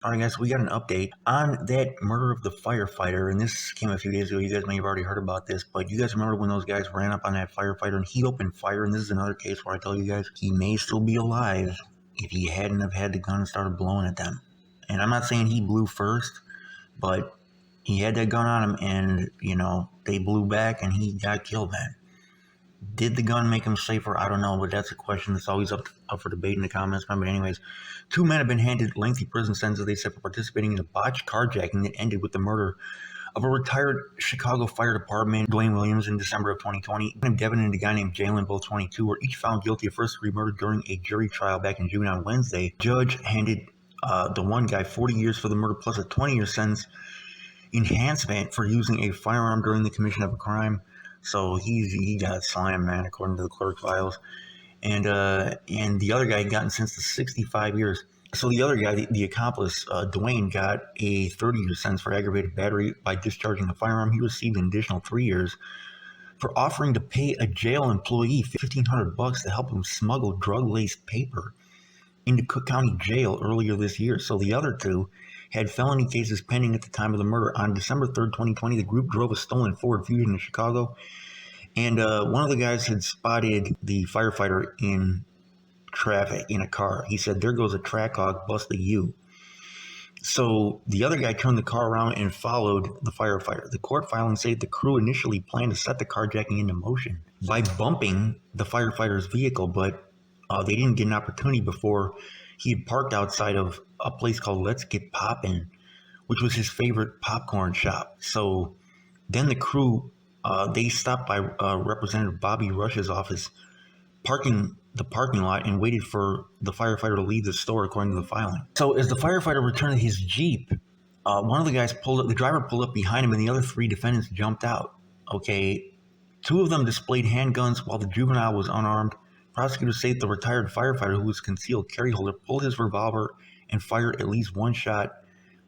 All right, guys, we got an update on that murder of the firefighter, and this came a few days ago. You guys may have already heard about this, but you guys remember when those guys ran up on that firefighter and he opened fire, and this is another case where I tell you guys he may still be alive if he hadn't have had the gun and started blowing at them. And I'm not saying he blew first, but he had that gun on him, and, they blew back, and he got killed, man. Did the gun make him safer? I don't know, but that's a question that's always up for debate in the comments. But anyways, two men have been handed lengthy prison sentences, they said, for participating in a botched carjacking that ended with the murder of a retired Chicago Fire Department, Dwayne Williams, in December of 2020. Devin and a guy named Jalen, both 22, were each found guilty of first-degree murder during a jury trial back in June on Wednesday. Judge handed the one guy 40 years for the murder plus a 20-year sentence enhancement for using a firearm during the commission of a crime. So he got slammed, man, according to the clerk files. And the other guy gotten sentenced to 65 years. So the other guy, the accomplice, Dwayne, got a 30-year sentence for aggravated battery by discharging a firearm. He received an additional 3 years for offering to pay a jail employee $1,500 to help him smuggle drug-laced paper into Cook County Jail earlier this year. So the other two had felony cases pending at the time of the murder. On December 3rd, 2020, the group drove a stolen Ford Fusion in Chicago, and one of the guys had spotted the firefighter in traffic in a car. He said, "There goes a track hog, bust the U." So the other guy turned the car around and followed the firefighter. The court filings say the crew initially planned to set the carjacking into motion by bumping the firefighter's vehicle, but they didn't get an opportunity before he had parked outside of a place called Let's Get Poppin', which was his favorite popcorn shop. So then the crew, they stopped by Representative Bobby Rush's office, parking the parking lot, and waited for the firefighter to leave the store, according to the filing. So as the firefighter returned to his Jeep, one of the guys the driver pulled up behind him, and the other three defendants jumped out. Okay, two of them displayed handguns while the juvenile was unarmed. Prosecutors say the retired firefighter, who was concealed carry holder, pulled his revolver and fired at least one shot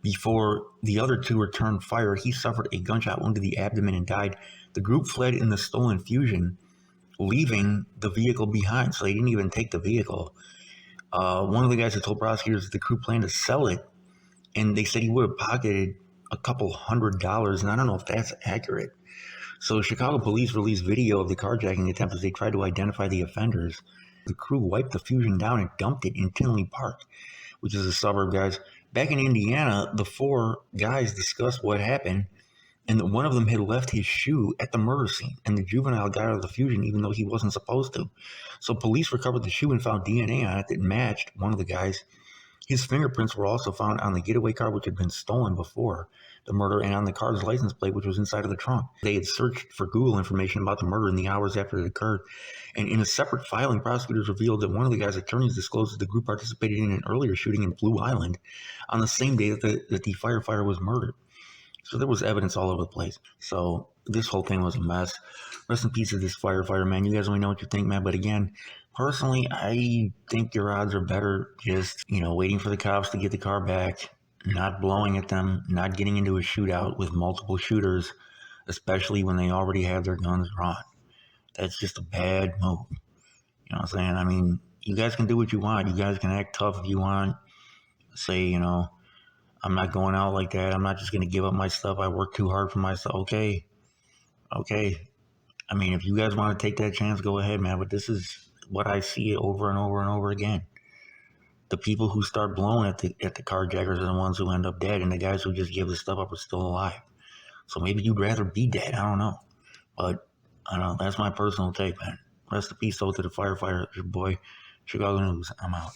before the other two returned fire. He suffered a gunshot wound to the abdomen and died. The group fled in the stolen Fusion, leaving the vehicle behind, so they didn't even take the vehicle. One of the guys that told prosecutors that the crew planned to sell it, and they said he would have pocketed a couple $100, and I don't know if that's accurate. So Chicago police released video of the carjacking attempt as they tried to identify the offenders. The crew wiped the Fusion down and dumped it in Tinley Park, which is a suburb, guys. Back in Indiana, the four guys discussed what happened, and that one of them had left his shoe at the murder scene, and the juvenile got out of the Fusion even though he wasn't supposed to. So police recovered the shoe and found DNA on it that matched one of the guys. His fingerprints were also found on the getaway car, which had been stolen before the murder, and on the car's license plate, which was inside of the trunk. They had searched for Google information about the murder in the hours after it occurred. And in a separate filing, prosecutors revealed that one of the guy's attorneys disclosed that the group participated in an earlier shooting in Blue Island on the same day that the firefighter was murdered. So there was evidence all over the place. So this whole thing was a mess. Rest in peace to this firefighter, man. You guys let me know what you think, man. But again, personally, I think your odds are better just, waiting for the cops to get the car back, not blowing at them, not getting into a shootout with multiple shooters, especially when they already have their guns drawn. That's just a bad move. You know what I'm saying? I mean, you guys can do what you want. You guys can act tough if you want. Say, I'm not going out like that. I'm not just going to give up my stuff. I work too hard for myself. Okay. I mean, if you guys want to take that chance, go ahead, man. But this is what I see over and over and over again. The people who start blowing at the carjackers are the ones who end up dead, and the guys who just give the stuff up are still alive. So maybe you'd rather be dead. I don't know. But I don't know. That's my personal take, man. Rest in peace, though, to the firefighter, your boy. Chicago News. I'm out.